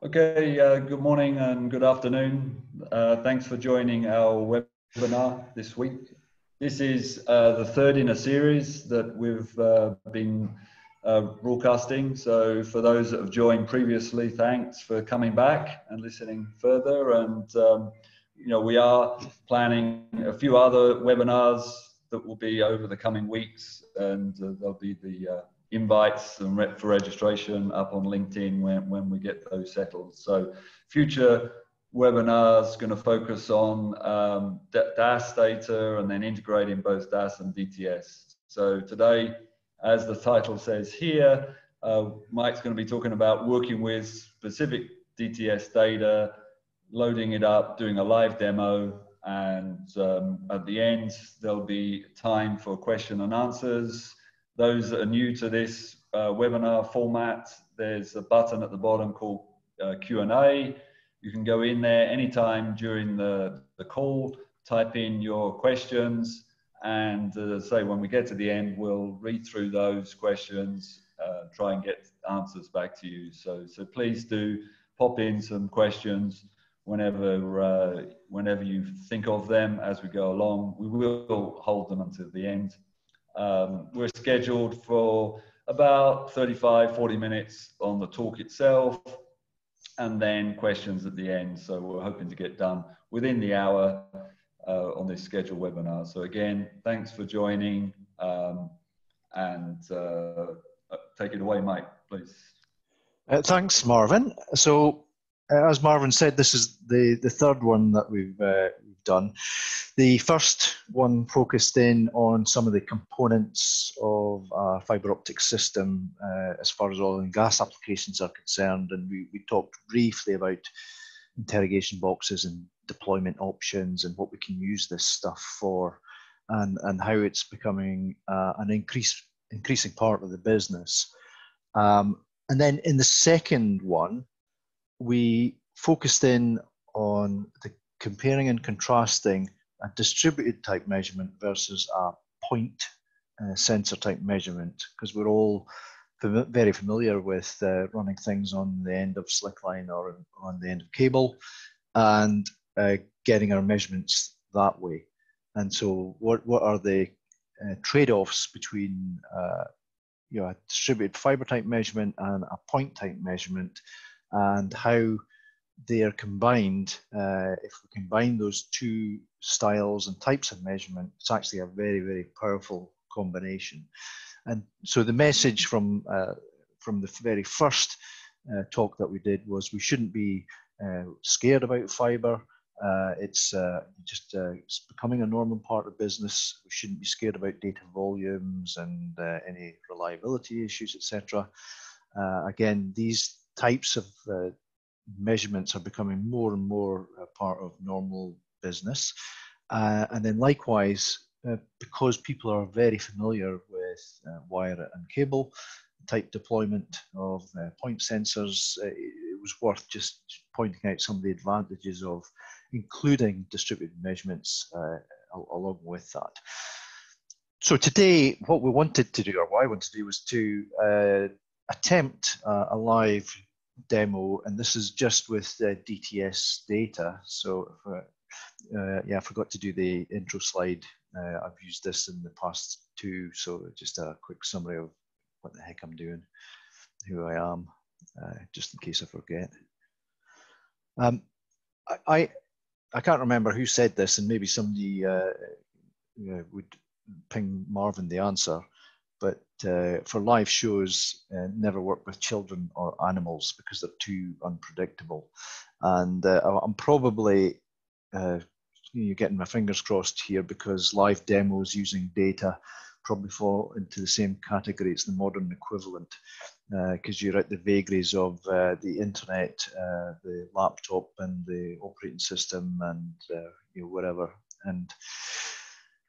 Okay, good morning and good afternoon. Thanks for joining our webinar this week. This is the third in a series that we've been broadcasting. So for those that have joined previously, thanks for coming back and listening further. And we are planning a few other webinars that will be over the coming weeks, and there'll be the invites and for registration up on LinkedIn when we get those settled. So future webinars going to focus on DAS data and then integrating both DAS and DTS. So today, as the title says here, Mike's going to be talking about working with specific DTS data, loading it up, doing a live demo, and at the end, there'll be time for question and answers. Those that are new to this webinar format, there's a button at the bottom called Q&A. You can go in there anytime during the call, type in your questions, and say when we get to the end, we'll read through those questions, try and get answers back to you. So please do pop in some questions whenever you think of them as we go along. We will hold them until the end. We're scheduled for about 35-40 minutes on the talk itself, and then questions at the end. So we're hoping to get done within the hour on this scheduled webinar. So again, thanks for joining, and take it away, Mike, please. Thanks, Marvin. So as Marvin said, this is the third one that we've done. The first one focused in on some of the components of a fibre optic system as far as oil and gas applications are concerned, and we talked briefly about interrogation boxes and deployment options and what we can use this stuff for, and how it's becoming an increasing part of the business. And then in the second one, we focused in on the comparing and contrasting a distributed type measurement versus a point sensor type measurement, because we're all very familiar with running things on the end of slickline or on the end of cable and getting our measurements that way. And so what are the trade-offs between a distributed fiber type measurement and a point type measurement, and how they are combined. If we combine those two styles and types of measurement, it's actually a very, very powerful combination. And so the message from the very first talk that we did was we shouldn't be scared about fiber. It's becoming a normal part of business. We shouldn't be scared about data volumes and any reliability issues, etc. Again, these types of measurements are becoming more and more a part of normal business. And then likewise, because people are very familiar with wire and cable type deployment of point sensors, it was worth just pointing out some of the advantages of including distributed measurements along with that. So today, what we wanted to do, or what I wanted to do, was to attempt a live demo, and this is just with DTS data. So yeah, I forgot to do the intro slide. I've used this in the past too, so just a quick summary of what the heck I'm doing, who I am, just in case I forget. I can't remember who said this, and maybe somebody would ping Marvin the answer, but for live shows, never work with children or animals because they're too unpredictable. And I'm probably getting my fingers crossed here, because live demos using data probably fall into the same category. It's the modern equivalent, because you're at the vagaries of the internet, the laptop and the operating system, and whatever. And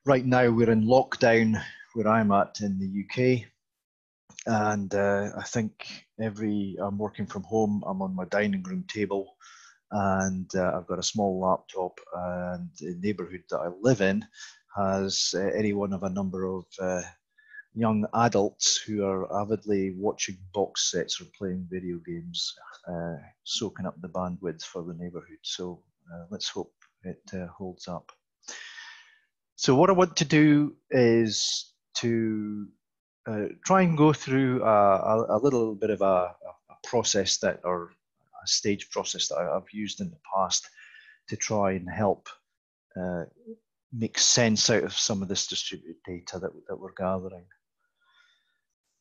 right now we're in lockdown where I'm at in the UK, and I think I'm working from home. I'm on my dining room table, and I've got a small laptop, and the neighbourhood that I live in has any one of a number of young adults who are avidly watching box sets or playing video games, soaking up the bandwidth for the neighborhood. So let's hope it holds up. So what I want to do is to try and go through a little bit of a process that, or a stage process that I've used in the past to try and help make sense out of some of this distributed data that we're gathering.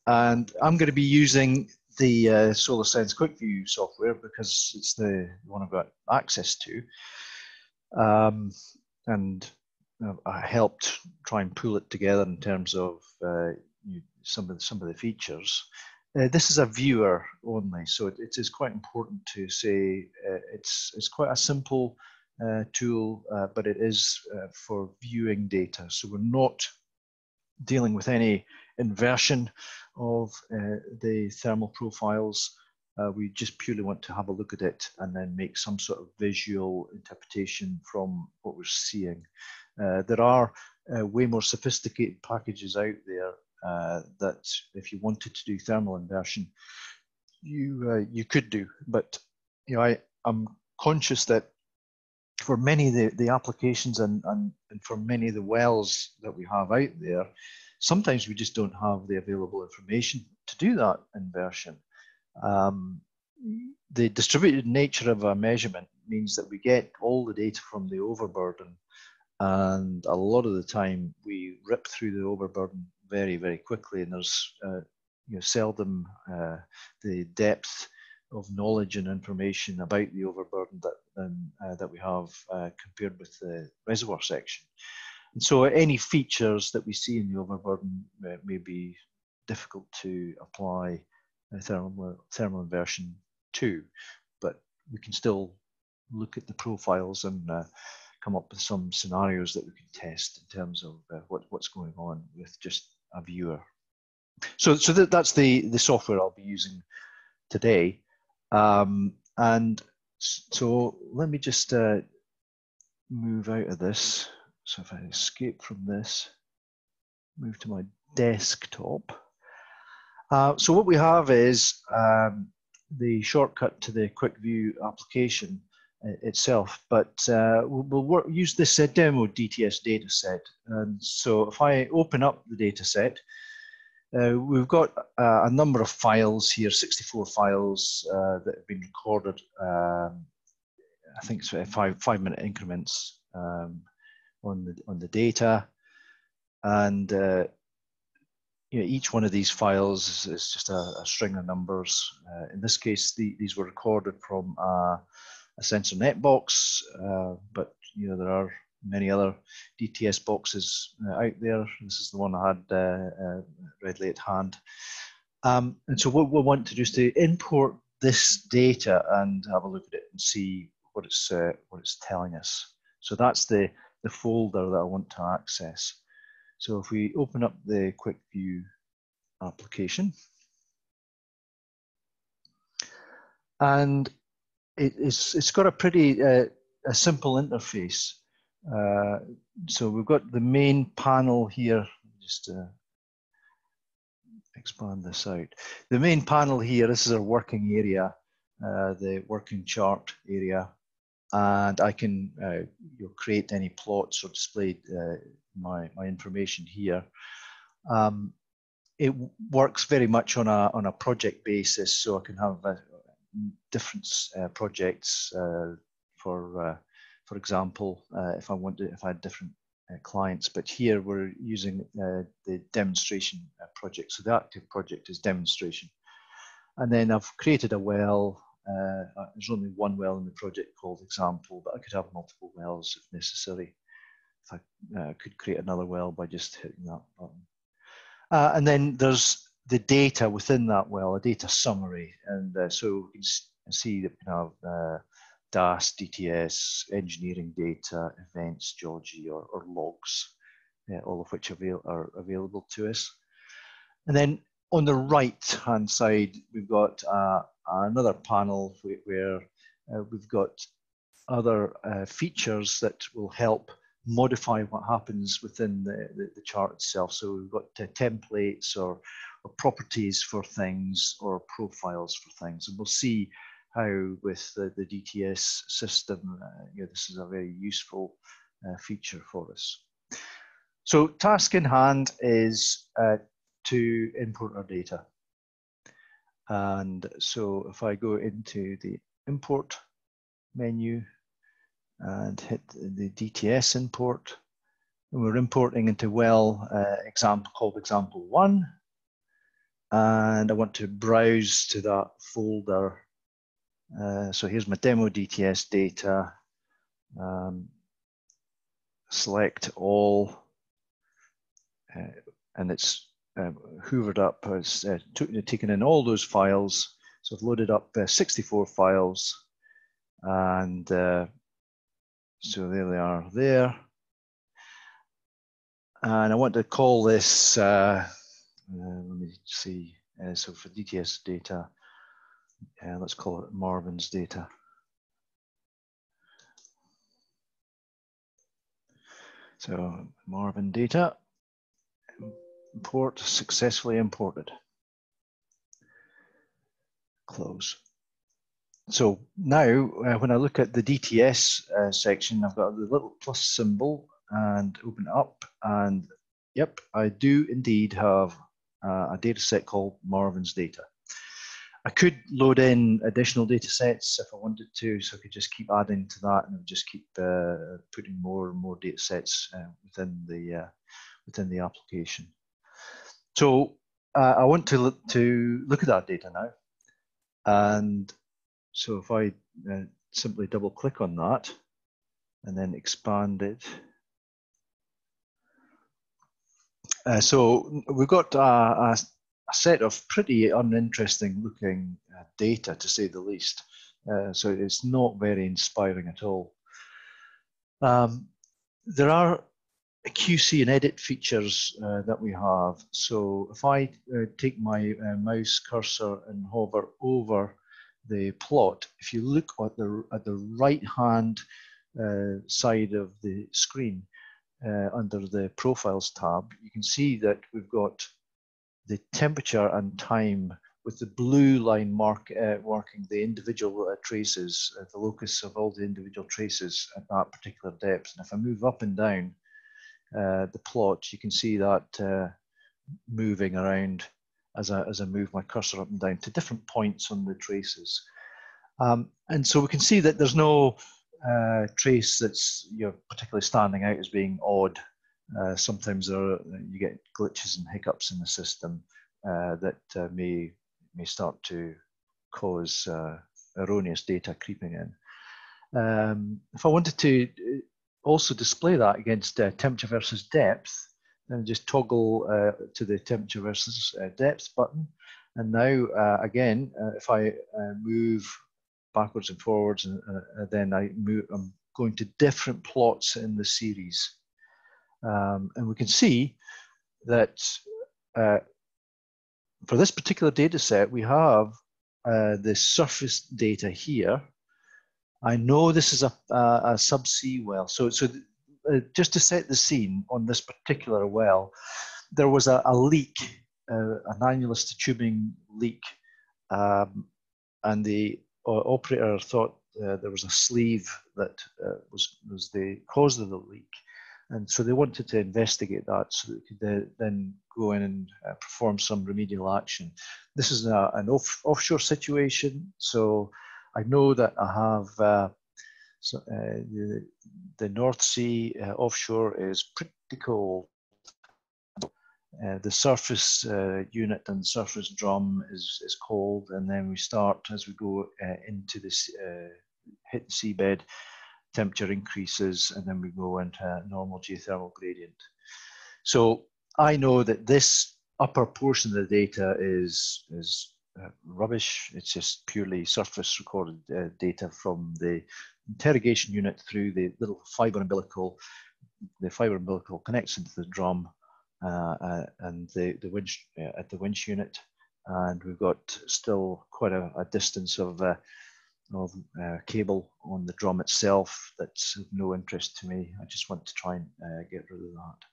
And I'm going to be using the SolarSense QuickView software because it's the one I've got access to. And I helped try and pull it together in terms of some of the features. This is a viewer only, so it is quite important to say it's quite a simple tool, but it is for viewing data. So we're not dealing with any inversion of the thermal profiles. We just purely want to have a look at it and then make some sort of visual interpretation from what we're seeing. There are way more sophisticated packages out there that if you wanted to do thermal inversion, you could do. But I'm conscious that for many of the applications and for many of the wells that we have out there, sometimes we just don't have the available information to do that inversion. The distributed nature of a measurement means that we get all the data from the overburden, and a lot of the time we rip through the overburden very, very quickly, and there's seldom the depth of knowledge and information about the overburden that we have compared with the reservoir section. And so any features that we see in the overburden may be difficult to apply thermal inversion to, but we can still look at the profiles and come up with some scenarios that we can test in terms of what's going on with just a viewer. So that's the software I'll be using today. And so let me just move out of this. So if I escape from this, move to my desktop. So what we have is the shortcut to the QuickView application itself, but we'll use this demo DTS dataset. And so if I open up the dataset, we've got a number of files here, 64 files that have been recorded. I think it's 5-minute increments on the data, and each one of these files is just a string of numbers. In this case, these were recorded from a SensorNet box, but there are many other DTS boxes out there. This is the one I had readily at hand. And so what we want to do is to import this data and have a look at it and see what it's telling us. So that's the folder that I want to access. So if we open up the QuickView application, and it's got a pretty a simple interface. So we've got the main panel here. Just expand this out. The main panel here, this is our working area, the working chart area, and I can create any plots or display my information here. It works very much on a project basis, so I can have different projects for example, if I had different clients, but here we're using the demonstration project. So the active project is demonstration. And then I've created a well. There's only one well in the project called example, but I could have multiple wells if necessary. If I could create another well by just hitting that button. And then there's the data within that well, a data summary. And so you can see that we can have DAS, DTS, engineering data, events, geology, or logs, all of which are available to us. And then on the right-hand side, we've got another panel where we've got other features that will help modify what happens within the chart itself. So we've got templates or properties for things or profiles for things. And we'll see how with the DTS system, this is a very useful feature for us. So task in hand is to import our data. And so if I go into the import menu and hit the DTS import, and we're importing into example called example 1, and I want to browse to that folder. So here's my demo DTS data. Select all, and it's hoovered up, it's taken in all those files. So I've loaded up 64 files, and so there they are there. And I want to call this, let me see, so for DTS data, let's call it Marvin's data. So Marvin data, import, successfully imported. Close. So now when I look at the DTS section, I've got the little plus symbol and open it up, and yep, I do indeed have a data set called Marvin's data. I could load in additional data sets if I wanted to, so I could just keep adding to that and just keep putting more and more data sets within the application. So I want to look at that data now, and so if I simply double click on that and then expand it. So we've got a set of pretty uninteresting looking data, to say the least. So it's not very inspiring at all. There are QC and edit features that we have. So if I take my mouse cursor and hover over the plot, if you look at the right hand side of the screen under the profiles tab, you can see that we've got the temperature and time with the blue line marking the individual traces, the locus of all the individual traces at that particular depth. And if I move up and down the plot, you can see that moving around as I move my cursor up and down to different points on the traces. And so we can see that there's no trace that's particularly standing out as being odd. Sometimes you get glitches and hiccups in the system that may start to cause erroneous data creeping in. If I wanted to also display that against temperature versus depth, then just toggle to the temperature versus depth button. And now, again, if I move backwards and forwards, and then I'm going to different plots in the series. And we can see that for this particular data set, we have the surface data here. I know this is a subsea well. So just to set the scene on this particular well, there was a leak, an annulus tubing leak, and the operator thought there was a sleeve that was the cause of the leak. And so they wanted to investigate that so that they could then go in and perform some remedial action. This is an offshore situation, so I know that I have the North Sea offshore is pretty cold. The surface unit and surface drum is cold, and then we start as we go into this hit the seabed, temperature increases, and then we go into normal geothermal gradient. So I know that this upper portion of the data is rubbish. It's just purely surface recorded data from the interrogation unit through the little fiber umbilical. The fiber umbilical connects into the drum and the winch at the winch unit, and we've got still quite a distance of of cable on the drum itself that's of no interest to me. I just want to try and get rid of that.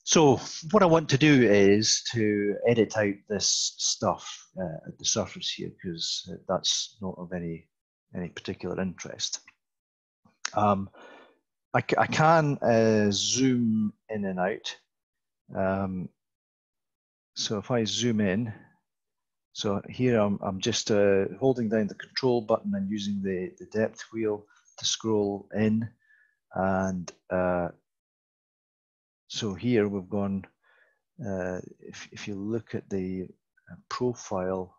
So what I want to do is to edit out this stuff at the surface here, because that's not of any particular interest. I can zoom in and out. So if I zoom in, so here I'm just holding down the control button and using the depth wheel to scroll in, and so here we've gone, if you look at the profile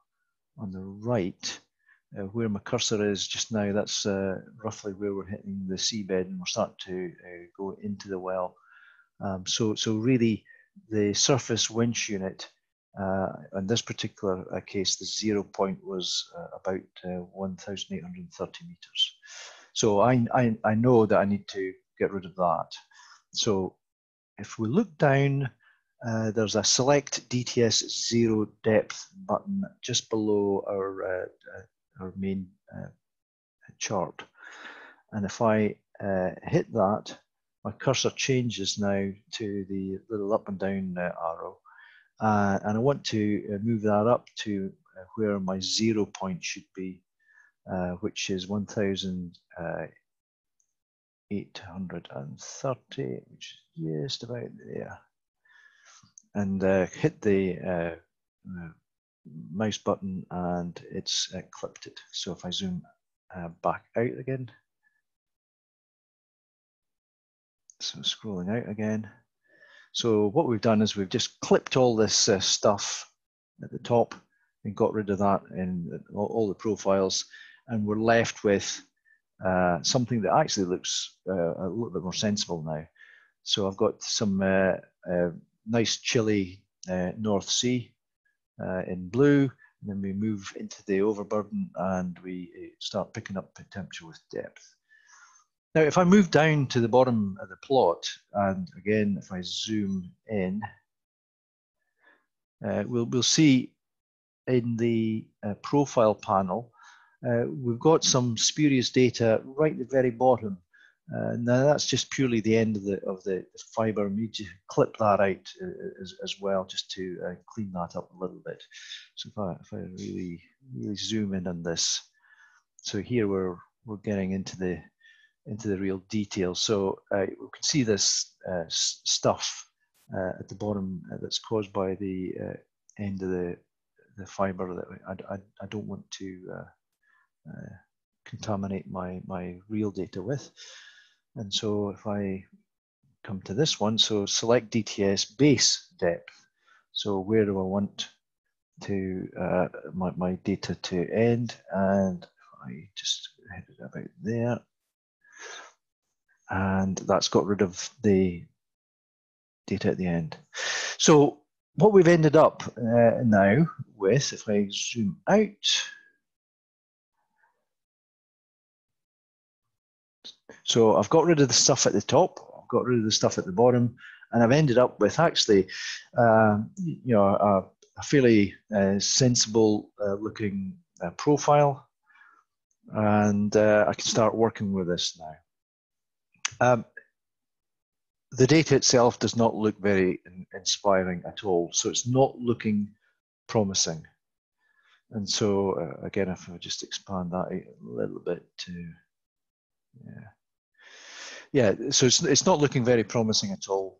on the right, where my cursor is just now, that's roughly where we're hitting the seabed, and we're starting to go into the well. So really the surface winch unit, in this particular case, the 0 point was about 1,830 meters. So I know that I need to get rid of that. So if we look down, there's a select DTS 0 depth button just below our main chart. And if I hit that, my cursor changes now to the little up and down arrow. And I want to move that up to where my 0 point should be, which is 1,830, which is just about there. And hit the mouse button and it's clipped it. So if I zoom back out again, so scrolling out again. So what we've done is we've just clipped all this stuff at the top and got rid of that in all the profiles, and we're left with something that actually looks a little bit more sensible now. So I've got some nice chilly North Sea in blue, and then we move into the overburden and we start picking up the temperature with depth. Now, if I move down to the bottom of the plot, and again, if I zoom in, we'll see in the profile panel, we've got some spurious data right at the very bottom. Now that's just purely the end of the fiber. We need to clip that out as well, just to clean that up a little bit. So if I really zoom in on this, so here we're getting into the real detail. So we can see this stuff at the bottom that's caused by the end of the fiber that I don't want to contaminate my real data with. And so if I come to this one, so select DTS base depth. So where do I want to my data to end? And I just hit it about there. And that's got rid of the data at the end. So what we've ended up now with, if I zoom out, so I've got rid of the stuff at the top, I've got rid of the stuff at the bottom, and I've ended up with actually, you know, a fairly sensible looking profile, and I can start working with this now. The data itself does not look very inspiring at all, so it's not looking promising. And so again, if I just expand that a little bit to, yeah, so it's not looking very promising at all.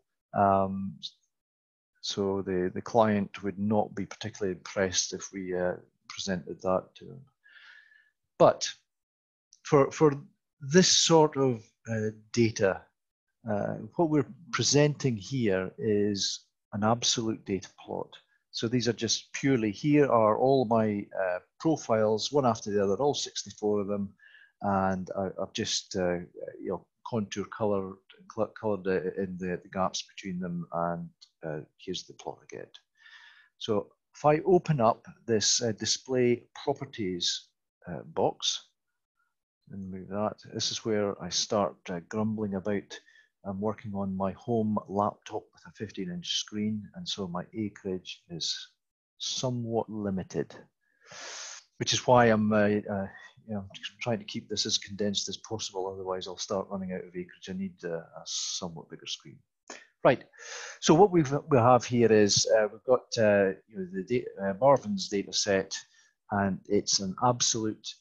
So the client would not be particularly impressed if we presented that to them. But for this sort of data, what we're presenting here is an absolute data plot. So these are just purely, here are all my profiles, one after the other, all 64 of them, and I've just you know, contour colored in the gaps between them, and here's the plot again. So if I open up this display properties box and move that, this is where I start grumbling about. I'm working on my home laptop with a 15-inch screen, and so my acreage is somewhat limited, which is why I'm I'm trying to keep this as condensed as possible, otherwise I'll start running out of acreage. I need a somewhat bigger screen. Right, so what we have here is we've got Marvin's data set, and it's an absolute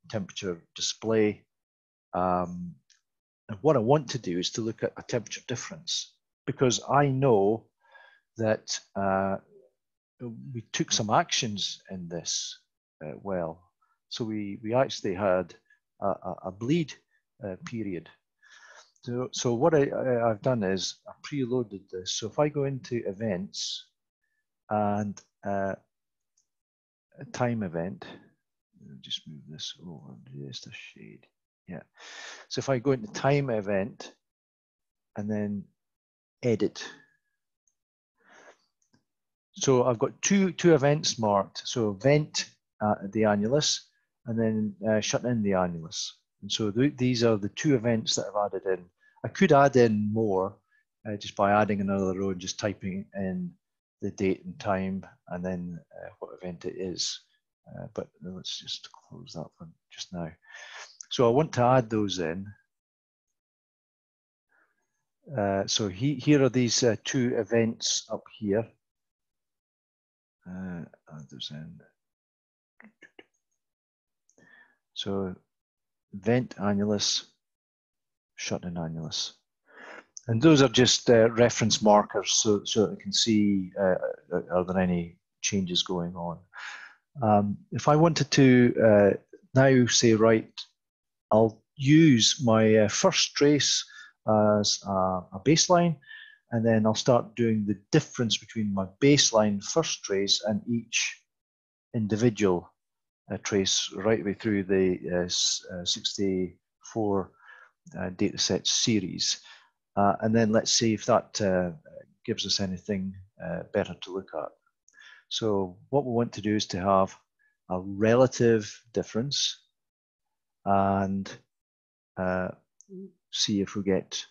temperature display. And what I want to do is to look at a temperature difference, because I know that we took some actions in this well. So we actually had a bleed period. So what I've done is I preloaded this. So if I go into events and a time event, I'll just move this over just a shade. Yeah. So if I go into time event and then edit. So I've got two events marked. So event the annulus and then shut in the annulus. And so these are the two events that I've added in. I could add in more just by adding another row and just typing in the date and time and then what event it is. But let's just close that one just now. So I want to add those in. So here are these two events up here. Add those in. So event annulus, shut in annulus. And those are just reference markers so that I can see are there any changes going on. If I wanted to now say, right, I'll use my first trace as a baseline, and then I'll start doing the difference between my baseline first trace and each individual trace right the way through the 64 dataset series. And then let's see if that gives us anything better to look at. So what we want to do is to have a relative difference and see if we get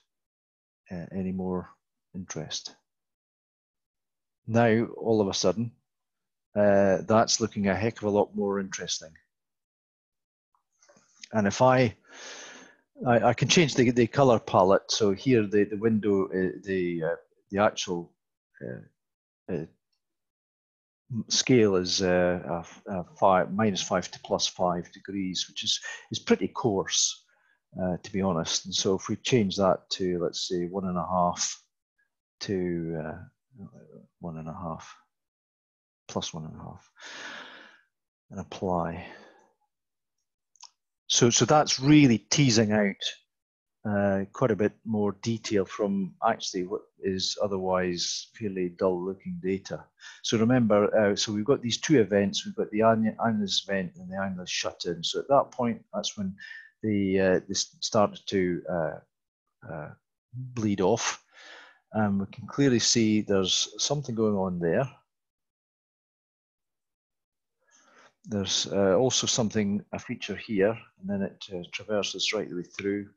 any more interest. Now, all of a sudden, that's looking a heck of a lot more interesting. And if I can change the color palette. So here the window, the actual scale is -5 to +5 degrees, which is pretty coarse, to be honest. And so if we change that to, let's say, 1.5 to 1.5 plus 1.5 and apply. So that's really teasing out quite a bit more detail from actually what is otherwise fairly dull looking data. So remember, so we've got these two events. We've got the annulus event and the annulus shut-in. So at that point, that's when they started to bleed off. We can clearly see there's something going on there. There's also a feature here, and then it traverses right the way through.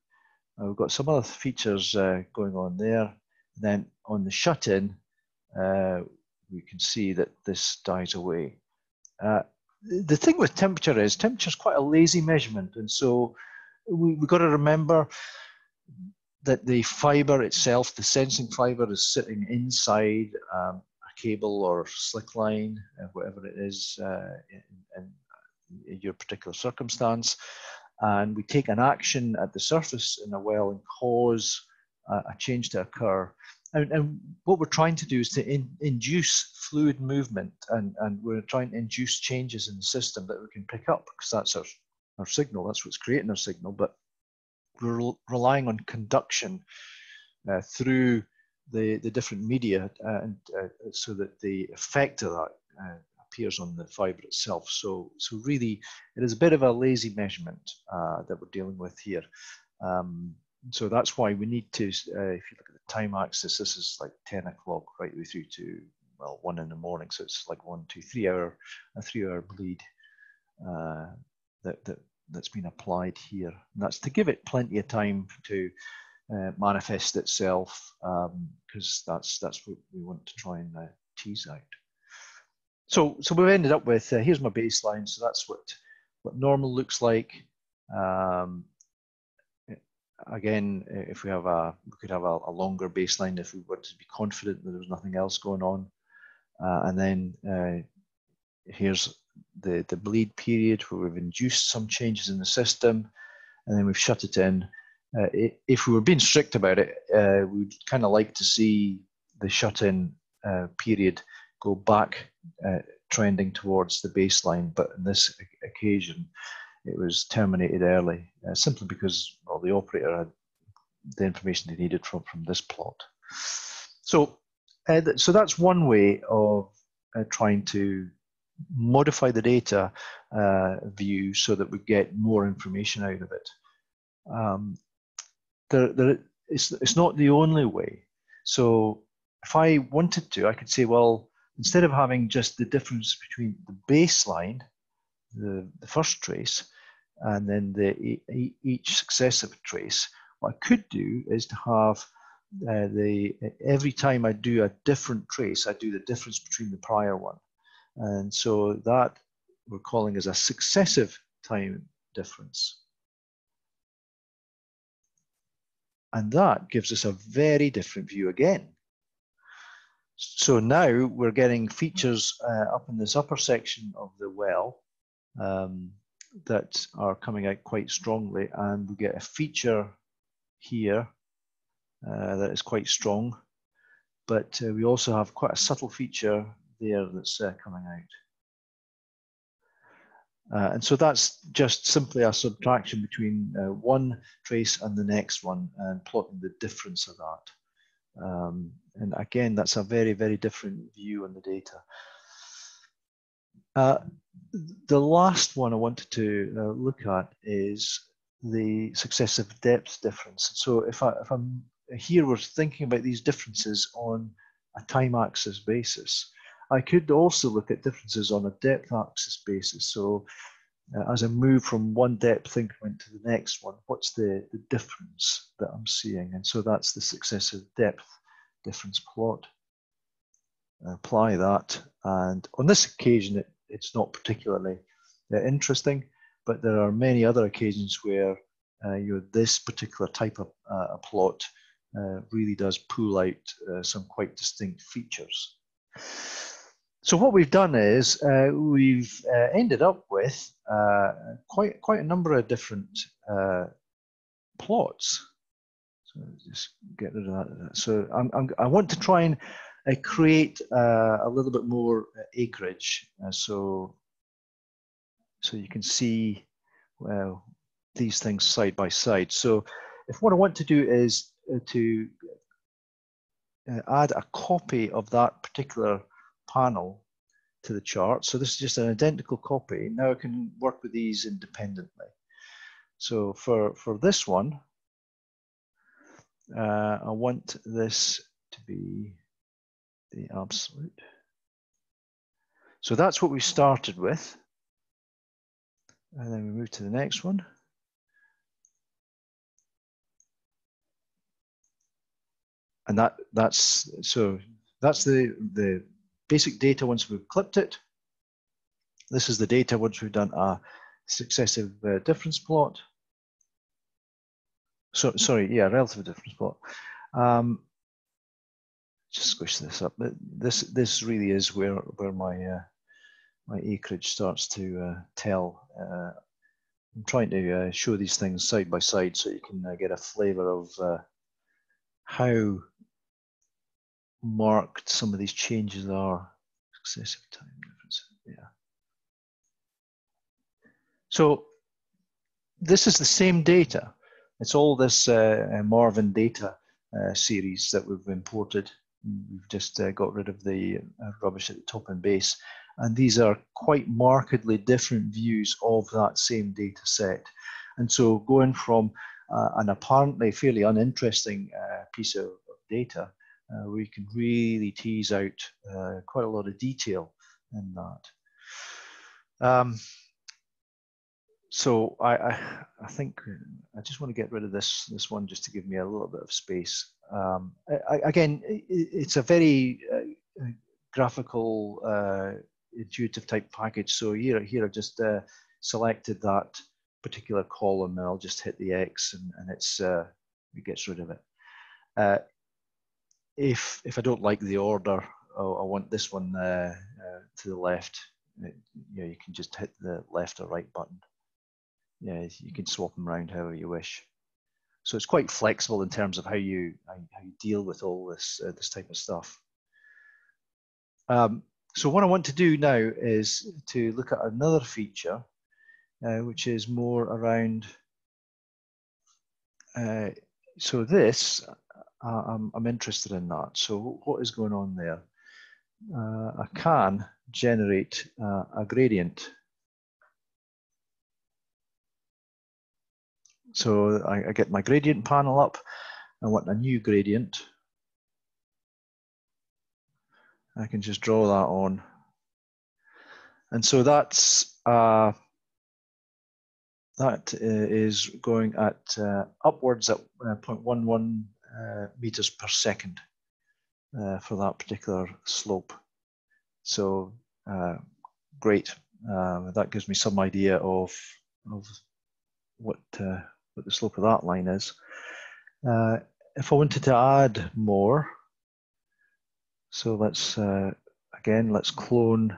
We've got some other features going on there. And then on the shut-in, we can see that this dies away. The thing with temperature is quite a lazy measurement, and so we've got to remember that the fiber itself, the sensing fiber, is sitting inside a cable or slick line, whatever it is in your particular circumstance. And we take an action at the surface in a well and cause a change to occur. And what we're trying to do is to induce fluid movement, and we're trying to induce changes in the system that we can pick up, because that's our signal, that's what's creating our signal. But we're relying on conduction through the different media, and so that the effect of that appears on the fiber itself. So really, it is a bit of a lazy measurement that we're dealing with here. So that's why we need to, if you look at the time axis, this is like 10 o'clock right the way through to, well, 1 in the morning. So it's like 1, 2, 3 hour, a 3-hour bleed that's been applied here. And that's to give it plenty of time to manifest itself, because that's what we want to try and tease out. So we've ended up with, here's my baseline. So that's what what normal looks like. Again, if we could have a longer baseline if we wanted to be confident that there was nothing else going on. And then here's the bleed period where we've induced some changes in the system, and then we've shut it in. If we were being strict about it, we'd kind of like to see the shut-in period go back, trending towards the baseline, but in this occasion, it was terminated early, simply because, well, the operator had the information they needed from this plot. So that's one way of trying to modify the data view so that we get more information out of it. It's not the only way. So if I wanted to, I could say, well, instead of having just the difference between the baseline, the first trace, and then each successive trace, what I could do is to have every time I do a different trace, I do the difference between the prior one. And so that we're calling as a successive time difference. And that gives us a very different view again. So now we're getting features up in this upper section of the well that are coming out quite strongly, and we get a feature here that is quite strong, but we also have quite a subtle feature there that's coming out. And so that's just simply a subtraction between one trace and the next one and plotting the difference of that. And again, that's a very, very different view on the data. The last one I wanted to look at is the successive depth difference. So if I'm here, we're thinking about these differences on a time axis basis. I could also look at differences on a depth axis basis. So as I move from one depth increment to the next one, what's the difference that I'm seeing? And so that's the successive depth difference plot. Apply that, and on this occasion, it's not particularly interesting, but there are many other occasions where this particular type of plot really does pull out some quite distinct features. So what we've done is we've ended up with quite a number of different plots. So just get rid of that. So I want to try and create a little bit more acreage, so you can see these things side by side. So if what I want to do is to add a copy of that particular panel to the chart. So this is just an identical copy. Now I can work with these independently. So for this one, I want this to be the absolute. So that's what we started with. And then we move to the next one. And that's the basic data once we've clipped it. This is the data once we've done a successive difference plot. So sorry, yeah, relative difference plot. Just squish this up. This really is where my my acreage starts to tell. I'm trying to show these things side by side so you can get a flavour of how marked some of these changes are. Successive time difference, yeah. So this is the same data. It's all this Marvin data series that we've imported. We've just got rid of the rubbish at the top and base. And these are quite markedly different views of that same data set. And so going from an apparently fairly uninteresting piece of data, we can really tease out quite a lot of detail in that. So I think I just want to get rid of this one just to give me a little bit of space. Again, it's a very graphical, intuitive type package. So here I've just selected that particular column, and I'll just hit the X, and it gets rid of it. If I don't like the order, I want this one to the left, you can just hit the left or right button. Yeah, you can swap them around however you wish. So it's quite flexible in terms of how you deal with all this this type of stuff. So what I want to do now is to look at another feature, which is more around. So this, I'm interested in that. So what is going on there? I can generate a gradient. So I get my gradient panel up. I want a new gradient. I can just draw that on. And so that's that is going at upwards at 0.11 meters per second for that particular slope. So great. That gives me some idea of what the slope of that line is. If I wanted to add more, so let's again, let's clone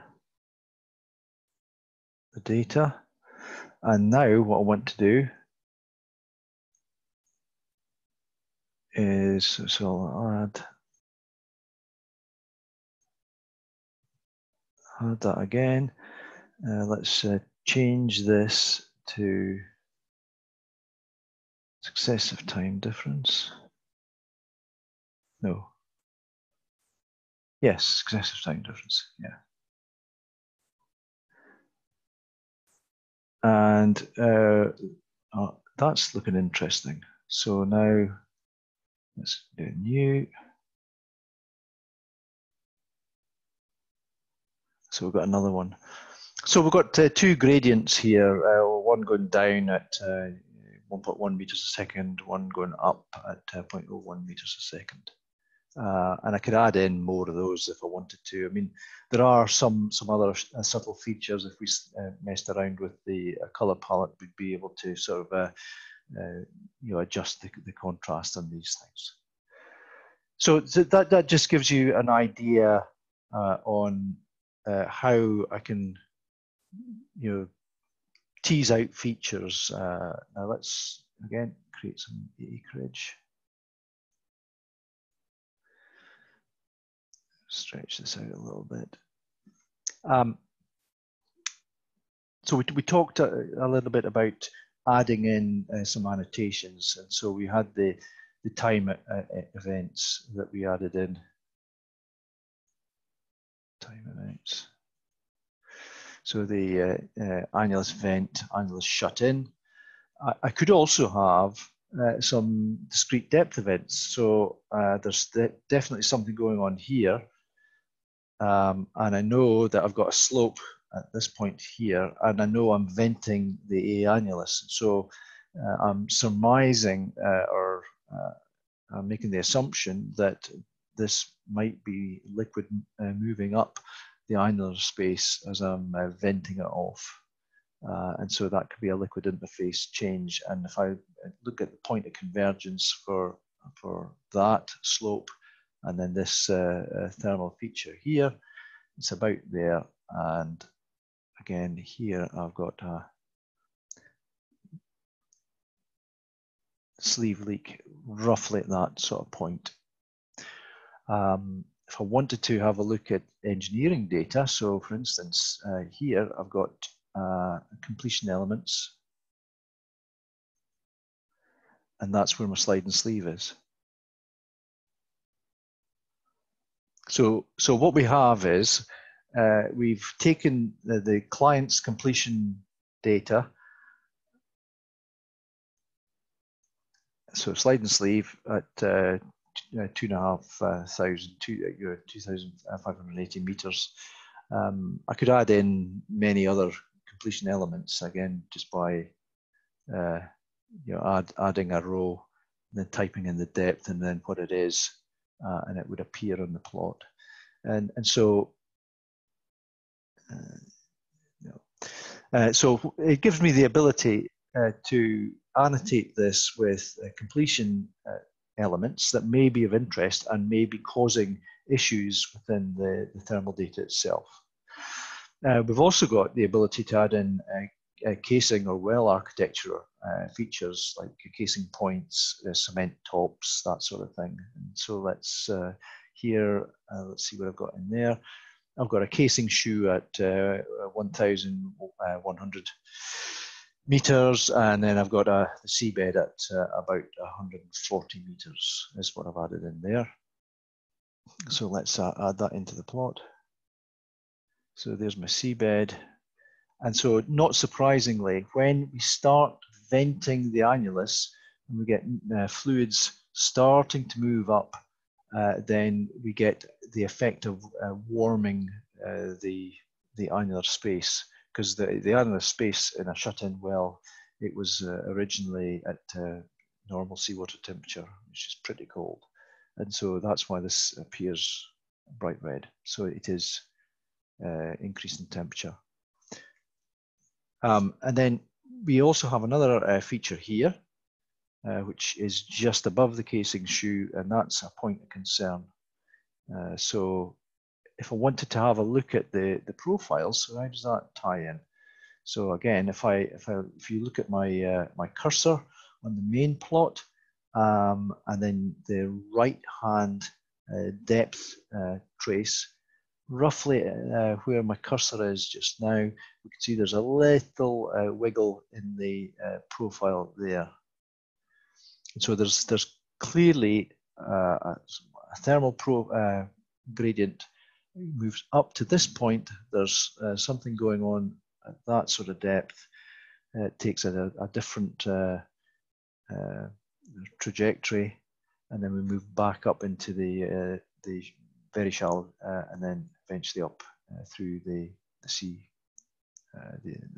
the data. And now what I want to do is, so I'll add that again. Let's change this to successive time difference. No. Yes, successive time difference, yeah. And that's looking interesting. So now let's do new. So we've got another one. So we've got two gradients here, one going down at 1.1 meters a second, one going up at 0.01 meters a second. And I could add in more of those if I wanted to. I mean, there are some other subtle features. If we messed around with the color palette, we'd be able to sort of adjust the contrast on these things. So that just gives you an idea on how I can tease out features. Now let's again create some acreage. Stretch this out a little bit. So we talked a little bit about adding in some annotations, and so we had the time events that we added in. Time events. So the annulus vent, annulus shut in. I could also have some discrete depth events. So there's definitely something going on here. And I know that I've got a slope at this point here, and I know I'm venting the A annulus. So I'm surmising or I'm making the assumption that this might be liquid moving up the annular space as I'm venting it off. And so that could be a liquid interface change. And if I look at the point of convergence for that slope, and then this thermal feature here, it's about there. And again, here I've got a sleeve leak roughly at that sort of point. If I wanted to have a look at engineering data, so for instance, here I've got completion elements, and that's where my slide and sleeve is. So what we have is we've taken the client's completion data. So slide and sleeve at 2,580 meters. I could add in many other completion elements again just by adding a row, and then typing in the depth and then what it is, and it would appear on the plot. And so So it gives me the ability to annotate this with completion elements that may be of interest and may be causing issues within the thermal data itself. We've also got the ability to add in casing or well architecture features like casing points, cement tops, that sort of thing. And so let's let's see what I've got in there. I've got a casing shoe at 1,100 meters, and then I've got the seabed at about 140 meters is what I've added in there. So let's add that into the plot. So there's my seabed. And so not surprisingly, when we start venting the annulus and we get fluids starting to move up, then we get the effect of warming the annular space, because the annular space in a shut-in well, it was originally at normal seawater temperature, which is pretty cold. And so that's why this appears bright red. So it is increasing temperature. And then we also have another feature here, which is just above the casing shoe, and that's a point of concern. So if I wanted to have a look at the profiles, so how does that tie in? So again, if you look at my my cursor on the main plot, and then the right hand depth trace, roughly where my cursor is just now, we can see there's a little wiggle in the profile there. And so there's clearly a thermal gradient moves up to this point. There's something going on at that sort of depth. It takes a different trajectory, and then we move back up into the very shallow, and then eventually up through the sea,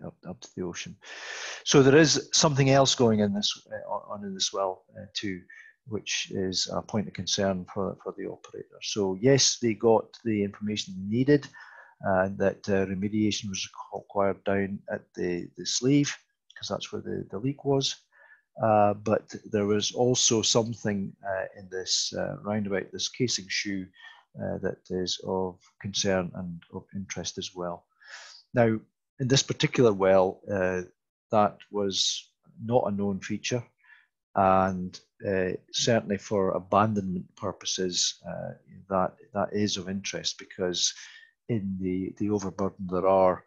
up to the ocean. So there is something else going in this in this well too, which is a point of concern for the operator. So yes, they got the information they needed, that remediation was required down at the sleeve, because that's where the leak was. But there was also something in this roundabout, this casing shoe, that is of concern and of interest as well. Now, in this particular well, that was not a known feature, and certainly for abandonment purposes, that is of interest, because in the overburden there are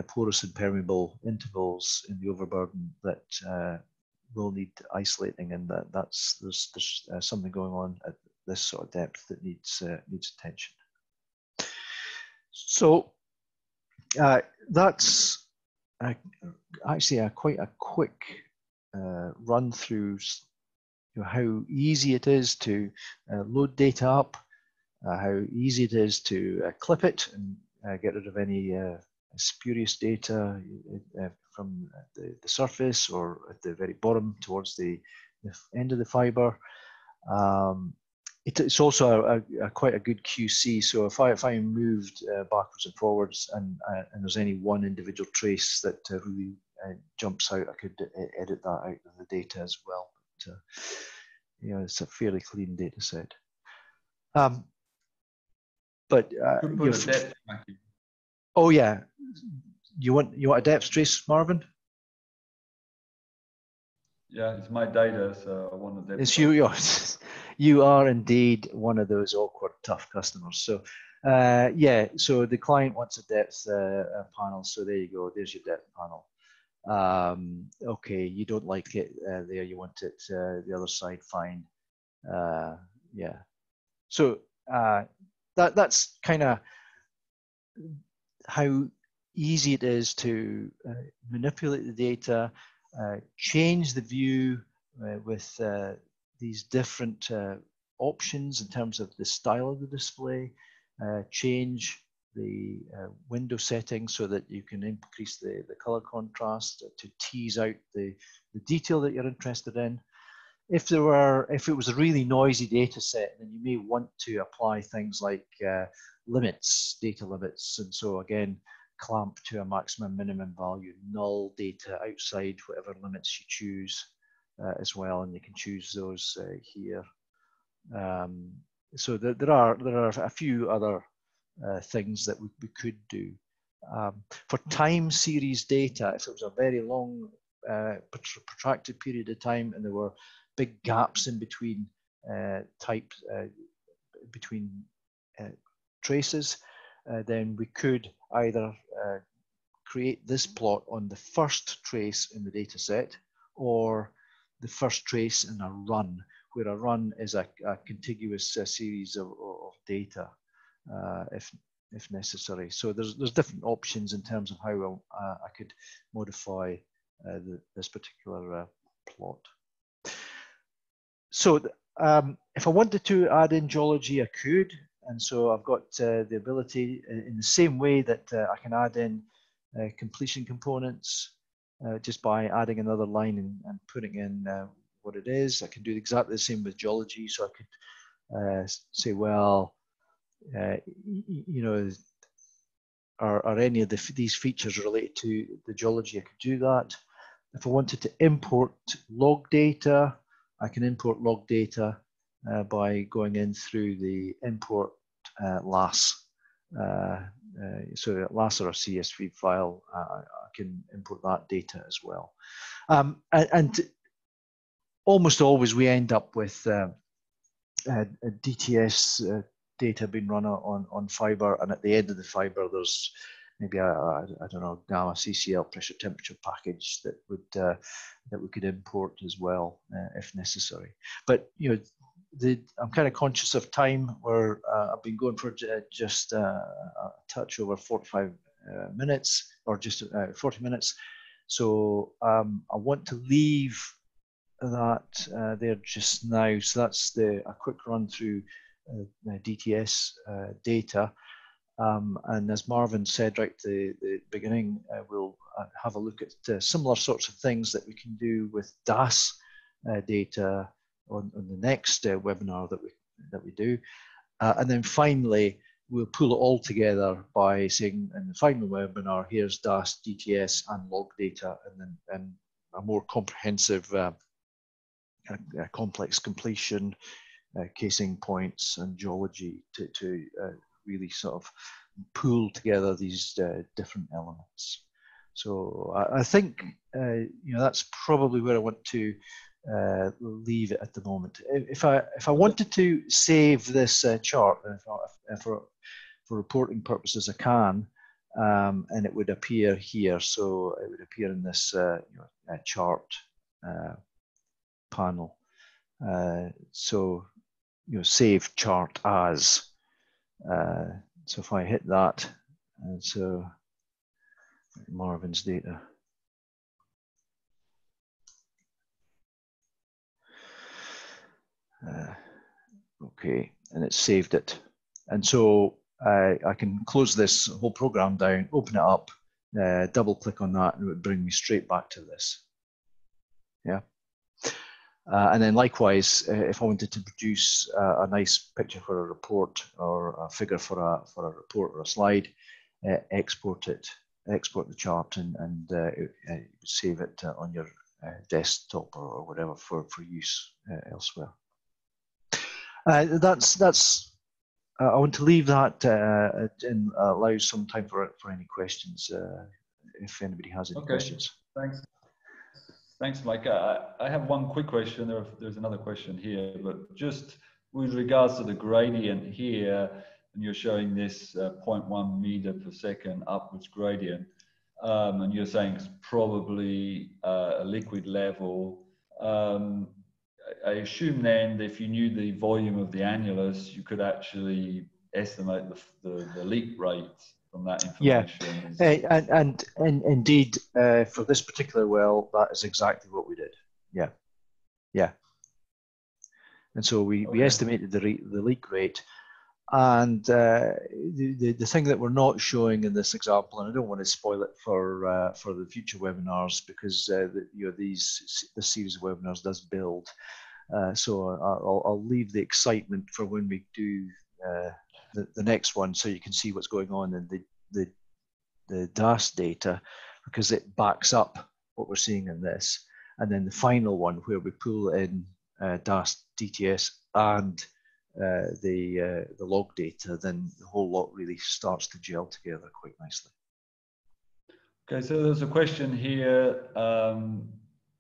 porous and permeable intervals in the overburden that will need isolating, and there's something going on at this sort of depth that needs attention. So that's actually quite a quick run through how easy it is to load data up, how easy it is to clip it and get rid of any spurious data from the surface or at the very bottom towards the end of the fiber. It's also quite a good QC. So if I moved backwards and forwards, and there's any one individual trace that really jumps out, I could edit that out of the data as well. But you know, it's a fairly clean data set. But oh yeah, you want a depth trace, Marvin? Yeah, it's my data, so I want a depth. It's you. You are indeed one of those awkward, tough customers. So, yeah. So the client wants a depth panel. So there you go. There's your depth panel. Okay, you don't like it there. You want it the other side. Fine. Yeah. So that's kind of how easy it is to manipulate the data, change the view with these different options in terms of the style of the display, change the window settings so that you can increase the color contrast to tease out the detail that you're interested in. If it was a really noisy data set, then you may want to apply things like limits, data limits. And so again, clamp to a maximum minimum value, null data outside whatever limits you choose as well, and you can choose those here. So there are a few other things that we could do. For time series data, if it was a very long protracted period of time and there were big gaps in between traces, then we could either create this plot on the first trace in the data set or the first trace in a run, where a run is a contiguous series of data if necessary. So there's different options in terms of how I could modify this particular plot. So if I wanted to add in geology, I could. And so I've got the ability in the same way that I can add in completion components just by adding another line and putting in what it is. I can do exactly the same with geology. So I could say, well, you know, are any of these features related to the geology? I could do that. If I wanted to import log data, I can import log data by going in through the import LAS. So LAS or a CSV file, I can import that data as well. And almost always we end up with a DTS data being run on fiber, and at the end of the fiber there's maybe I don't know, gamma CCL pressure temperature package that we could import as well if necessary. But you know, I'm kind of conscious of time, where I've been going for just a touch over 45 minutes, or just 40 minutes. So I want to leave that there just now. So that's a quick run through DTS data. And as Marvin said right at the beginning, we'll have a look at similar sorts of things that we can do with DAS data on the next webinar that we do. And then finally, we'll pull it all together by saying in the final webinar, here's DAS, DTS, and log data, and a more comprehensive complex completion, casing points, and geology to really sort of pool together these different elements. So I think you know, that's probably where I want to leave it at the moment. If I wanted to save this chart for reporting purposes, I can, and it would appear here. So it would appear in this chart panel. So you know, save chart as. So if I hit that, and so Marvin's data. Okay, and it's saved it. And so I can close this whole program down, open it up, double click on that, and it would bring me straight back to this. Yeah. And then likewise, if I wanted to produce a nice picture for a report, or a figure for a report or a slide, export the chart, and save it on your desktop or whatever for use elsewhere. That's. I want to leave that and allow some time for any questions, if anybody has any questions. Thanks. Thanks, Mike. I have one quick question. There's another question here, but just with regards to the gradient here, and you're showing this 0.1 meter per second upwards gradient, and you're saying it's probably a liquid level. I assume then that if you knew the volume of the annulus, you could actually estimate the leak rate from that information. Yeah, and indeed, for this particular well, that is exactly what we did. Yeah, yeah. And so we estimated the leak rate, and the thing that we're not showing in this example, and I don't want to spoil it for the future webinars, because this series of webinars does build. So I'll leave the excitement for when we do the next one, so you can see what's going on in the the DAS data, because it backs up what we're seeing in this. And then the final one where we pull in DAS, DTS, and the log data, then the whole lot really starts to gel together quite nicely. Okay, so there's a question here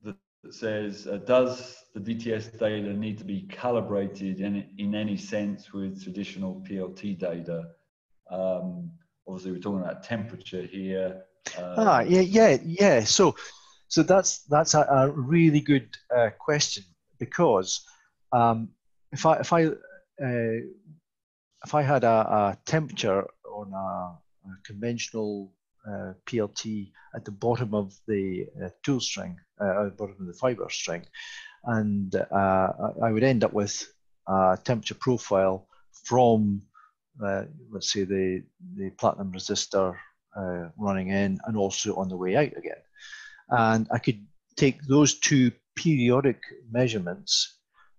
that says, does the DTS data need to be calibrated in any sense with traditional PLT data? Obviously, we're talking about temperature here. Yeah. So that's a really good question, because if I had a temperature on a conventional PLT at the bottom of the tool string, at the bottom of the fiber string, and I would end up with a temperature profile from let's say the platinum resistor running in and also on the way out again. And I could take those two periodic measurements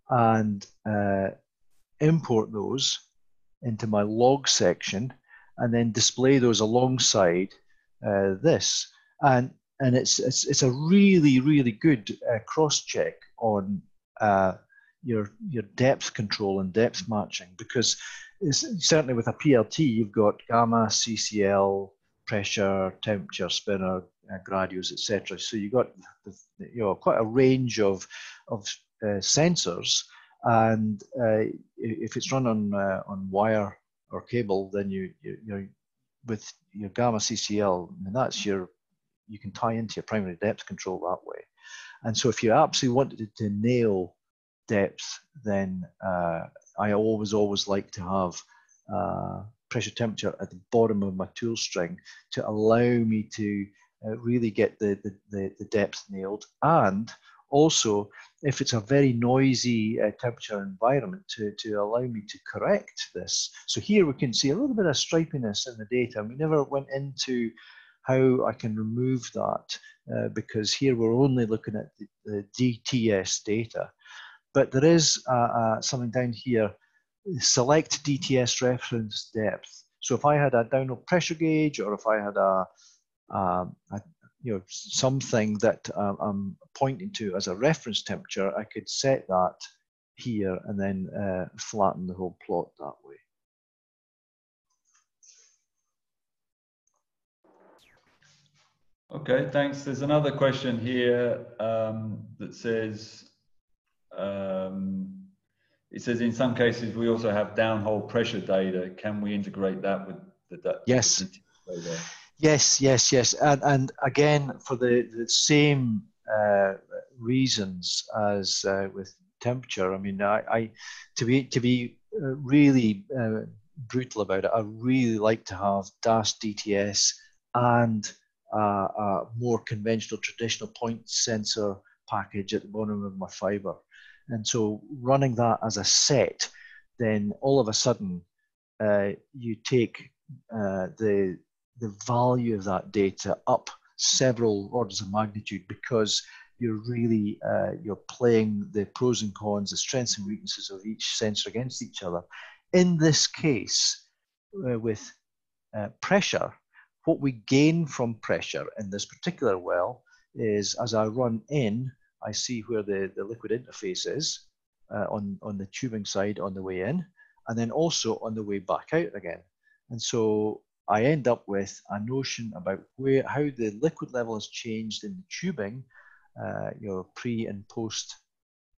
and import those into my log section and then display those alongside this. And it's a really good cross check on your depth control and depth matching, because certainly with a PLT, you've got gamma, CCL, pressure, temperature, spinner, gradius, etc. So you've got quite a range of sensors, and if it's run on wire or cable, then you're with your gamma CCL, and that's you can tie into your primary depth control that way. And so if you absolutely wanted to nail depth, then I always like to have pressure temperature at the bottom of my tool string to allow me to really get the depth nailed, and also if it's a very noisy temperature environment to allow me to correct this. So here we can see a little bit of stripiness in the data. We never went into how I can remove that because here we're only looking at the DTS data. But there is something down here, select DTS reference depth. So if I had a downhole pressure gauge, or if I had something that I'm pointing to as a reference temperature, I could set that here and then flatten the whole plot that way. Okay, thanks. There's another question here that says, it says in some cases we also have downhole pressure data. Can we integrate that with the yes data? Yes, and again for the same reasons as with temperature. I mean, I to be really brutal about it, I really like to have DAS DTS and a more conventional traditional point sensor package at the bottom of my fiber. And so running that as a set, then all of a sudden you take the value of that data up several orders of magnitude, because you're really you're playing the pros and cons, the strengths and weaknesses of each sensor against each other. In this case, with pressure, what we gain from pressure in this particular well is, as I run in, I see where the liquid interface is on the tubing side on the way in, and then also on the way back out again. And so I end up with a notion about how the liquid level has changed in the tubing, pre and post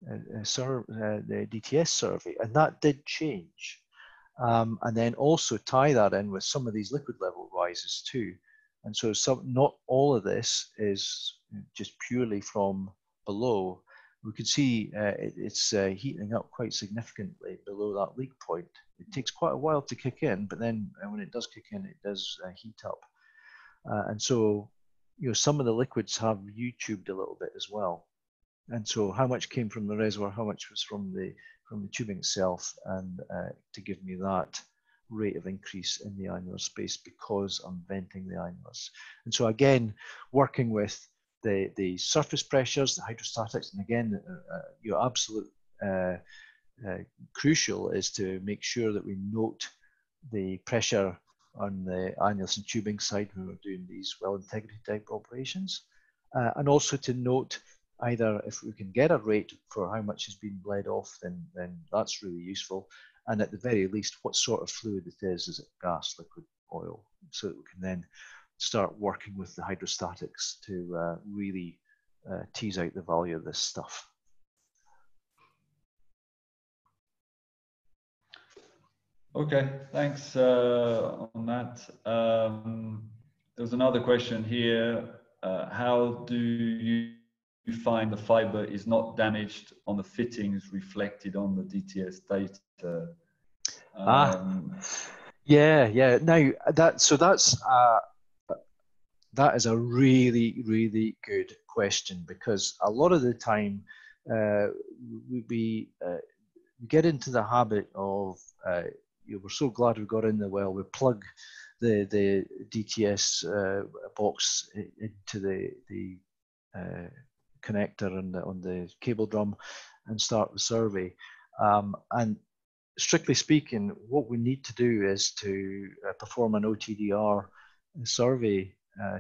the DTS survey, and that did change. And then also tie that in with some of these liquid level rises too. And so not all of this is just purely from below. We can see it's heating up quite significantly below that leak point. It takes quite a while to kick in, but then when it does kick in, it does heat up. And so, some of the liquids have U-tubed a little bit as well. And so how much came from the reservoir, how much was from the tubing itself, and to give me that rate of increase in the annular space because I'm venting the annulus. And so again, working with the surface pressures, the hydrostatics, and again, your absolute crucial is to make sure that we note the pressure on the annulus and tubing side when we're doing these well integrity type operations. And also to note either if we can get a rate for how much has been bled off, then that's really useful. And at the very least, what sort of fluid it is it gas, liquid, oil? So that we can then start working with the hydrostatics to really tease out the value of this stuff. Okay, thanks on that. There's another question here. How do you find the fiber is not damaged on the fittings reflected on the DTS data? Yeah. Now that is a really good question, because a lot of the time we get into the habit of we're so glad we got in the well. We plug the DTS box into the connector on the cable drum and start the survey. And strictly speaking, what we need to do is to perform an OTDR survey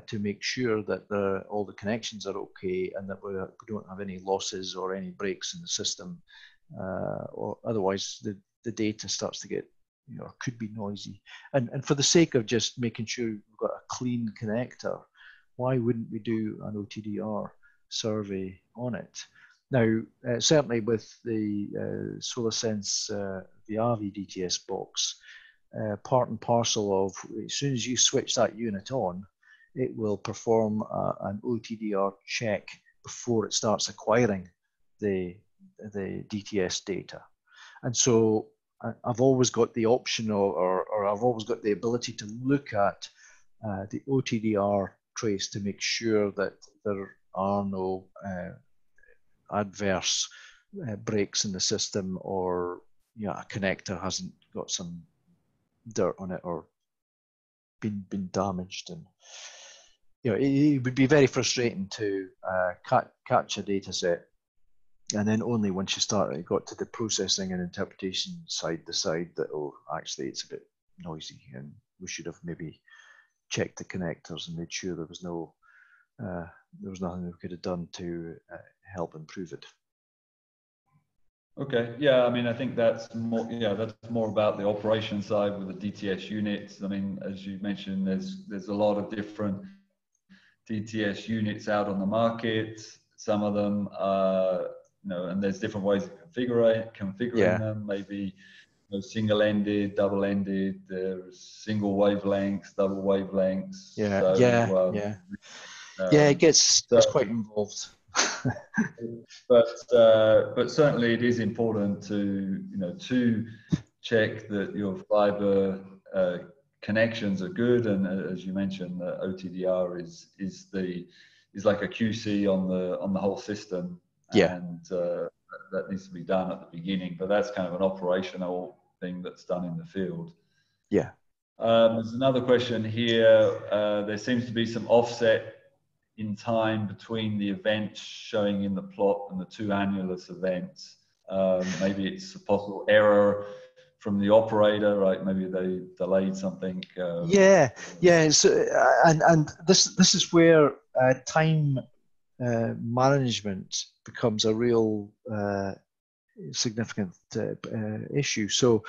to make sure that all the connections are okay and that we don't have any losses or any breaks in the system, or otherwise the data starts to get, could be noisy. And for the sake of just making sure we've got a clean connector, why wouldn't we do an OTDR survey on it? Now, certainly with the SolarSense Viavi DTS box, part and parcel of, as soon as you switch that unit on, it will perform an OTDR check before it starts acquiring the DTS data. And so I've always got the option or I've always got the ability to look at the OTDR trace to make sure that there are no adverse breaks in the system, or a connector hasn't got some dirt on it or been damaged. And it would be very frustrating to catch a data set, and then only once you got to the processing and interpretation side, decide that, oh, actually it's a bit noisy and we should have maybe checked the connectors and made sure there was nothing we could have done to help improve it. Okay, yeah, I mean, I think that's more about the operation side with the DTS units. I mean, as you mentioned, there's a lot of different DTS units out on the market. Some of them are, and there's different ways of configuring them. Maybe single-ended, double-ended. There's single wavelengths, double wavelengths. It gets quite involved. but certainly it is important to check that your fiber connections are good, and as you mentioned, the OTDR is like a QC on the whole system, and that needs to be done at the beginning. But that's kind of an operational thing that's done in the field. There's another question here. There seems to be some offset in time between the events showing in the plot and the two annulus events. Maybe it's a possible error from the operator, right? Maybe they delayed something. So, and this is where time management becomes a real significant issue. So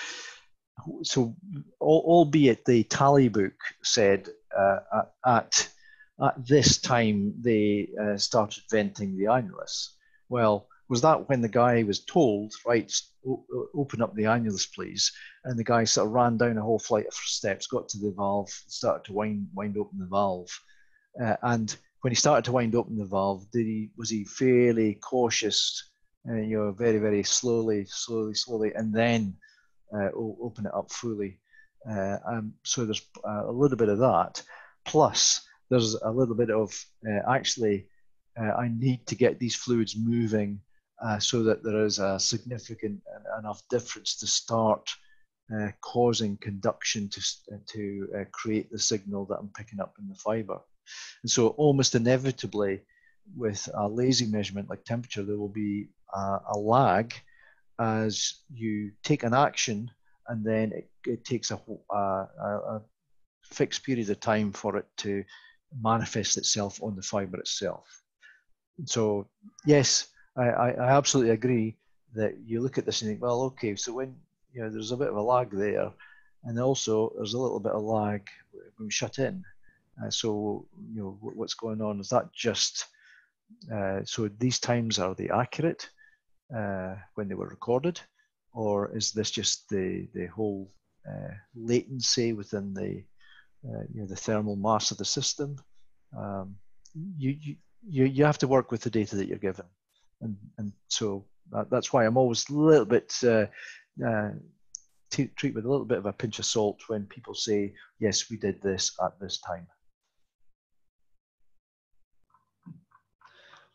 albeit the tally book said at this time they started venting the annulus. Well, was that when the guy was told, right, open up the annulus, please? And the guy sort of ran down a whole flight of steps, got to the valve, started to wind open the valve. And when he started to wind open the valve, was he fairly cautious, very, very slowly, and then open it up fully? So there's a little bit of that. Plus, there's a little bit of I need to get these fluids moving so that there is a significant enough difference to start causing conduction to create the signal that I'm picking up in the fiber. And so almost inevitably with a lazy measurement like temperature, there will be a lag as you take an action, and then it takes a fixed period of time for it to manifest itself on the fiber itself. So yes, I absolutely agree that you look at this and think, well, okay, so when there's a bit of a lag there, and also there's a little bit of lag when we shut in. So what's going on? Is that just so these times, are they accurate when they were recorded, or is this just the whole latency within the the thermal mass of the system? You have to work with the data that you're given, and so that's why I'm always a little bit treat with a little bit of a pinch of salt when people say, yes, we did this at this time.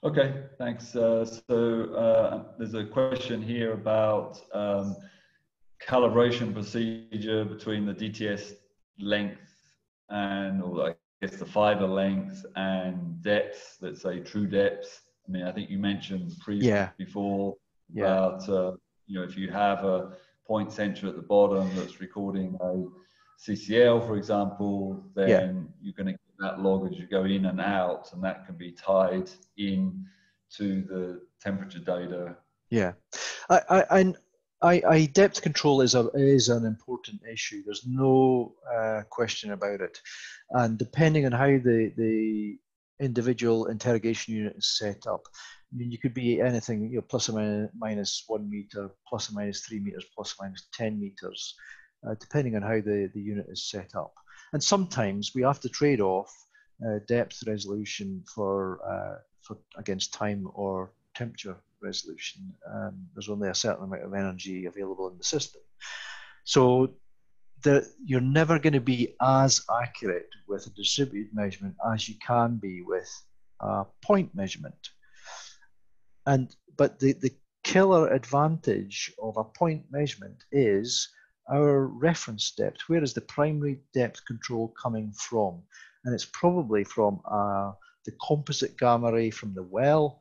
Okay, thanks. There's a question here about calibration procedure between the DTS length and, or I guess the fiber length and depth, let's say true depth. I mean, I think you mentioned before about, if you have a point sensor at the bottom that's recording a CCL, for example, then you're going to get that log as you go in and out, and that can be tied in to the temperature data. Yeah, I depth control is an important issue. There's no question about it, and depending on how the individual interrogation unit is set up, I mean, you could be anything, plus or minus 1 meter, plus or minus 3 meters, plus or minus 10 meters, depending on how the unit is set up. And sometimes we have to trade off depth resolution for against time or temperature resolution. There's only a certain amount of energy available in the system. So you're never going to be as accurate with a distributed measurement as you can be with a point measurement. But the killer advantage of a point measurement is our reference depth. Where is the primary depth control coming from? And it's probably from the composite gamma ray from the well.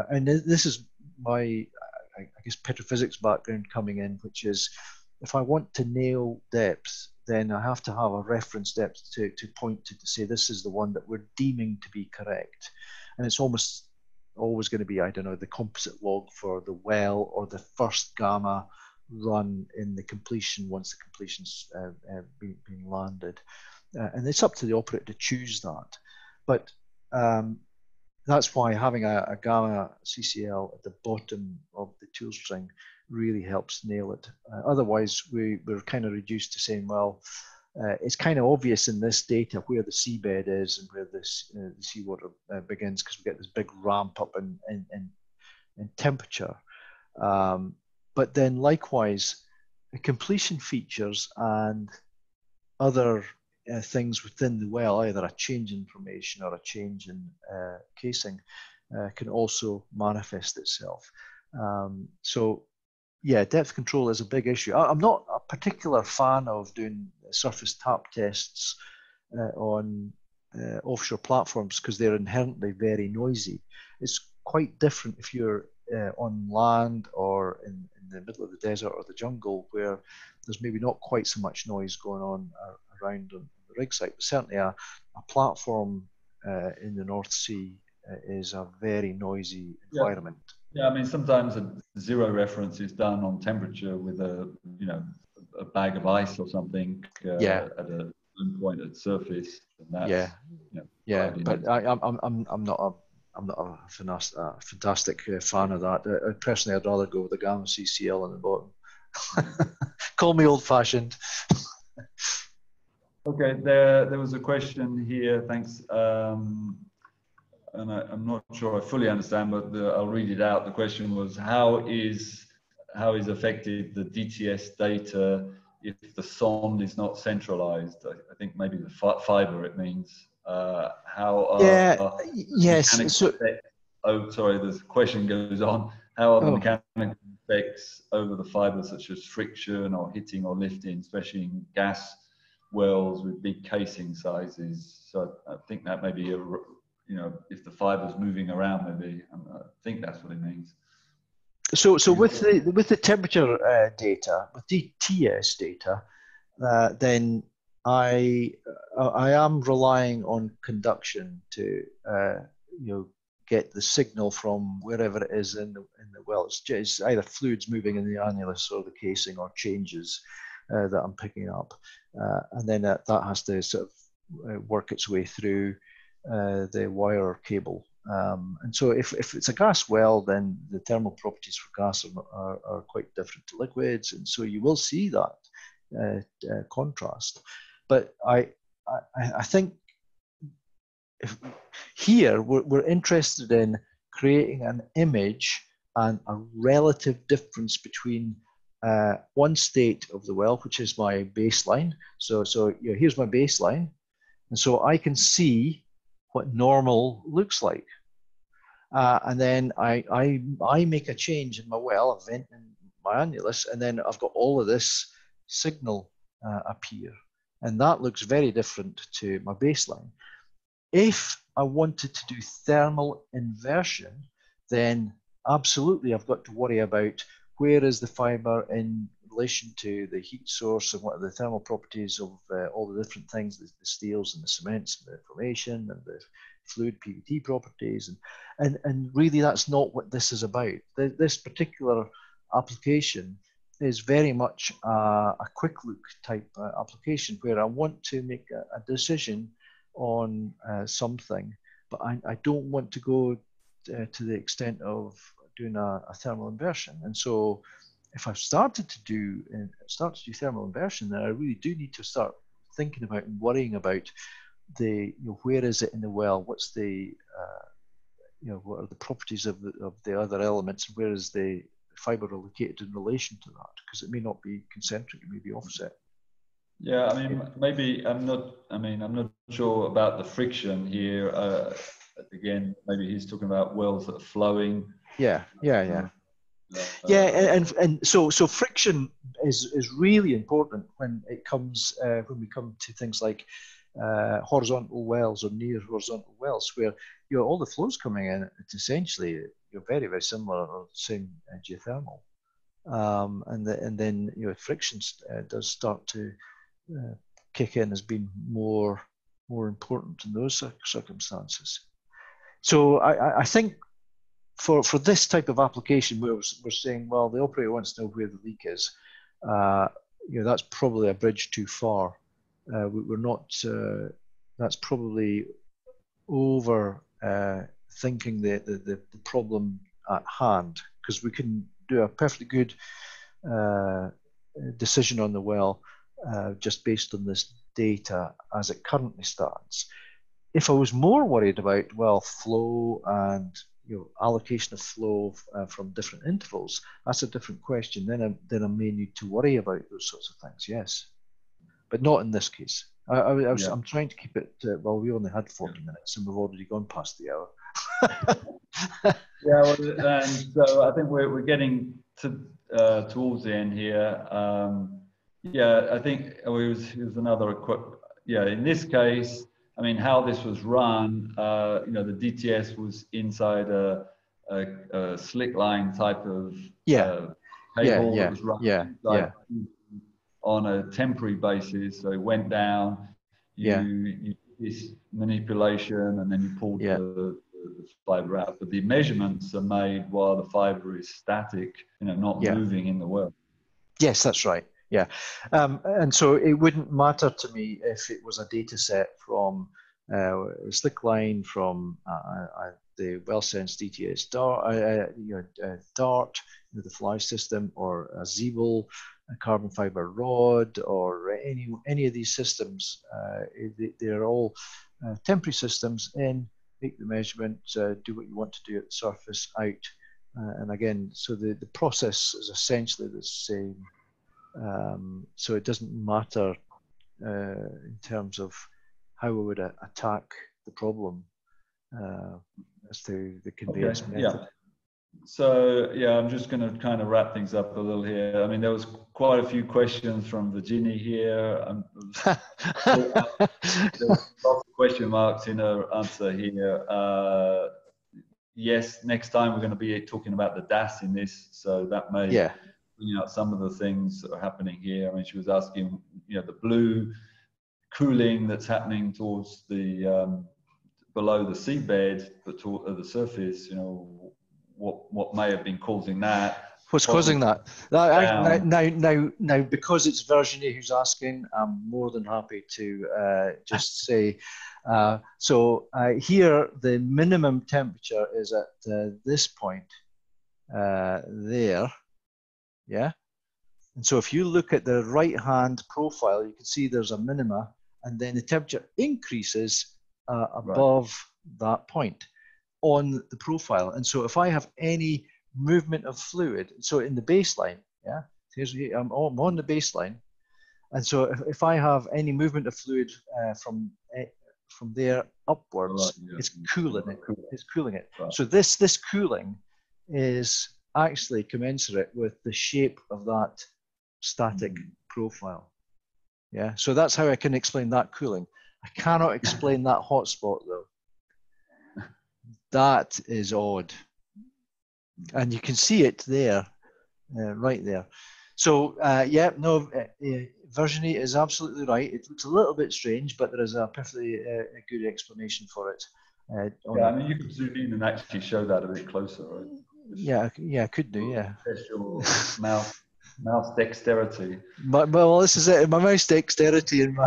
And this is my, I guess, petrophysics background coming in, which is if I want to nail depth, then I have to have a reference depth to point to say this is the one that we're deeming to be correct. And it's almost always going to be, I don't know, the composite log for the well or the first gamma run in the completion once the completion's being landed. And it's up to the operator to choose that. But that's why having a gamma CCL at the bottom of the tool string really helps nail it. Otherwise, we're kind of reduced to saying, well, it's kind of obvious in this data where the seabed is and where this the seawater begins, because we get this big ramp up in temperature. But then likewise, the completion features and other things within the well, either a change in formation or a change in casing, can also manifest itself. So yeah, depth control is a big issue. I'm not a particular fan of doing surface tap tests on offshore platforms because they're inherently very noisy. It's quite different if you're on land or in the middle of the desert or the jungle, where there's maybe not quite so much noise going on around on the rig site. But certainly a platform in the North Sea is a very noisy environment. Yeah, I mean, sometimes a zero reference is done on temperature with a bag of ice or something at a point at surface. And that's, but I'm not a fantastic fan of that. Personally, I'd rather go with the gamma CCL on the bottom. Call me old-fashioned. Okay, there was a question here. Thanks. And I'm not sure I fully understand, but I'll read it out. The question was, how is affected the DTS data if the sonde is not centralized? I think maybe the fiber it means. Yes. Oh, sorry. The question goes on. How are the mechanical effects over the fiber, such as friction or hitting or lifting, especially in gas wells with big casing sizes? So I think that may be if the fiber's moving around, maybe. I think that's what it means. So with the temperature data, with DTS data, then I am relying on conduction to get the signal from wherever it is in the well. It's either fluids moving in the annulus or the casing or changes that I'm picking up, and then that has to sort of work its way through the wire or cable. And so if it's a gas well, then the thermal properties for gas are quite different to liquids, and so you will see that contrast. But I think here we're interested in creating an image and a relative difference between one state of the well, which is my baseline. So here's my baseline, and so I can see what normal looks like. And then I make a change in my well, a vent in my annulus, and then I've got all of this signal appear. And that looks very different to my baseline. If I wanted to do thermal inversion, then absolutely I've got to worry about where is the fiber in relation to the heat source and what are the thermal properties of all the different things, the steels and the cements and the formation and the fluid PVT properties. And really that's not what this is about. This particular application is very much a quick look type application where I want to make a decision on something, but I don't want to go to the extent of doing a thermal inversion. And so if I've started to do thermal inversion, then I really do need to start thinking about and worrying about where is it in the well, what's the what are the properties of the other elements, and where is the fiber located in relation to that, because it may not be concentric, it may be offset. Yeah, I mean, maybe I'm not sure about the friction here. Again, maybe he's talking about wells that are flowing. Yeah. And so friction is really important when it comes when we come to things like horizontal wells or near horizontal wells, where all the flows coming in, it's essentially very, very similar or same geothermal, and then friction does start to kick in as being more important in those circumstances. So I think for this type of application, we're saying, well, the operator wants to know where the leak is. That's probably a bridge too far. We're not. That's probably over thinking the problem at hand, because we can do a perfectly good decision on the well just based on this data as it currently stands. If I was more worried about well flow and allocation of flow from different intervals, that's a different question. Then I may need to worry about those sorts of things. Yes, but not in this case. I'm trying to keep it. Well, we only had 40 minutes, and we've already gone past the hour. Yeah, and so I think we're getting to towards the end here. I think it was another quick. Yeah, in this case, I mean, how this was run. The DTS was inside a slick line type of cable that was run on a temporary basis. So it went down. You did this manipulation, and then you pulled the fiber out. But the measurements are made while the fiber is static, not moving in the well. Yes, that's right. Yeah, and so it wouldn't matter to me if it was a data set from slick line from the WellSense DTS DART, the fly system, or a Zeeble, a carbon fiber rod, or any of these systems. They're all temporary systems in. Make the measurement, do what you want to do at the surface, out, and again, so the process is essentially the same. So it doesn't matter in terms of how we would attack the problem as to the conveyance method. Yeah. So I'm just going to kind of wrap things up a little here. I mean, there was quite a few questions from Virginia here. There was lots of question marks in her answer here. Yes, next time we're going to be talking about the DAS in this, so that may bring out some of the things that are happening here. I mean, she was asking, the blue cooling that's happening towards the below the seabed, but to the surface, you know, what may have been causing that. What's causing that? Now, because it's Virginie who's asking, I'm more than happy to just say, here the minimum temperature is at this point there, yeah? And so if you look at the right-hand profile, you can see there's a minima, and then the temperature increases above that point on the profile. And so if I have any movement of fluid, so in the baseline, yeah, I'm on the baseline, and so if I have any movement of fluid from there upwards, it's cooling it. It's cooling it. Right. So this cooling is actually commensurate with the shape of that static profile. Yeah, so that's how I can explain that cooling. I cannot explain that hotspot though. That is odd. And you can see it there, right there. So yeah, no, Virginie is absolutely right. It looks a little bit strange, but there is a perfectly good explanation for it. Yeah, I mean, you could zoom in and actually show that a bit closer, right? Yeah, I could do, yeah. Test your mouse dexterity. Well, this is it. My mouse dexterity and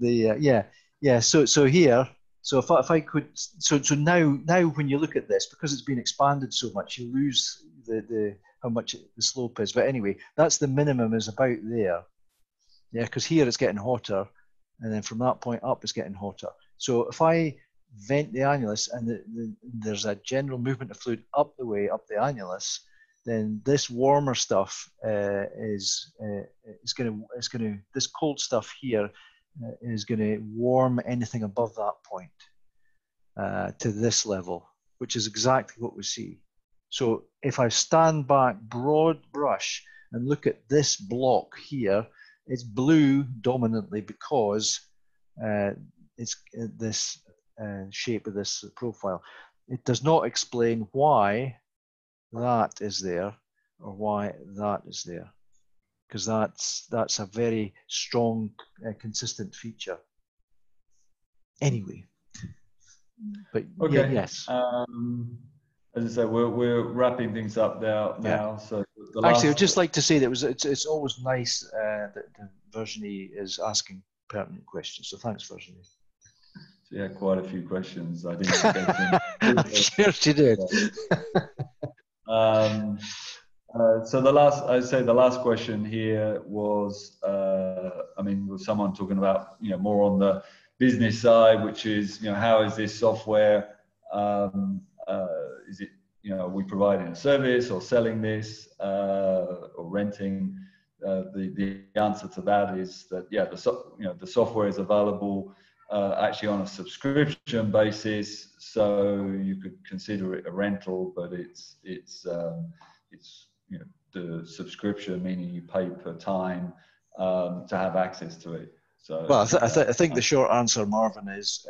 yeah. So here. So if I could, so now when you look at this, because it's been expanded so much, you lose the how much the slope is. But anyway, that's the minimum is about there. Yeah, because here it's getting hotter, and then from that point up it's getting hotter. So if I vent the annulus and there's a general movement of fluid up the way, up the annulus, then this warmer stuff is going to this cold stuff here is going to warm anything above that point to this level, which is exactly what we see. So if I stand back broad brush and look at this block here, it's blue dominantly because it's this shape of this profile. It does not explain why that is there or why that is there, because that's a very strong, consistent feature. Anyway, but okay. Yeah, yes. As I said, we're wrapping things up now. Yeah. So Actually, I'd just like to say that it's always nice that Virginie is asking pertinent questions. So thanks, Virginie. So yeah, quite a few questions. I didn't get them. I'm sure she did. So the last question here was, I mean, was someone talking about, you know, more on the business side, which is, you know, how is this software? Is it, you know, are we providing a service or selling this or renting? The answer to that is that, yeah, the software is available actually on a subscription basis, so you could consider it a rental, but it's you know, the subscription, meaning you pay per time to have access to it. So, well, I think the short answer, Marvin, is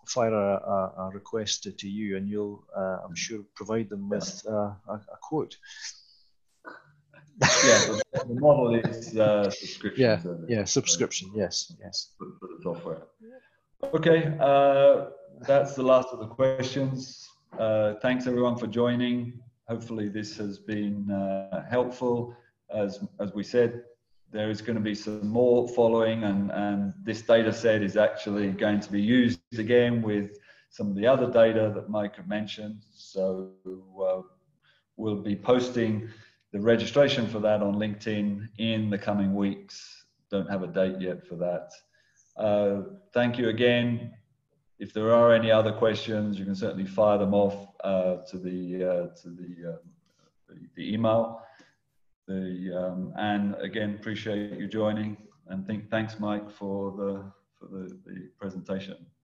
fire a request to you, and you'll, I'm sure, provide them with a quote. Yeah, the model is subscription. Yeah, subscription. Yes. For the software. Okay, that's the last of the questions. Thanks everyone for joining. Hopefully this has been helpful. As we said, there is going to be some more following, and this data set is actually going to be used again with some of the other data that Mike had mentioned. So we'll be posting the registration for that on LinkedIn in the coming weeks. Don't have a date yet for that. Thank you again. If there are any other questions, you can certainly fire them off to the email. And again, appreciate you joining, and thanks, Mike, for the presentation.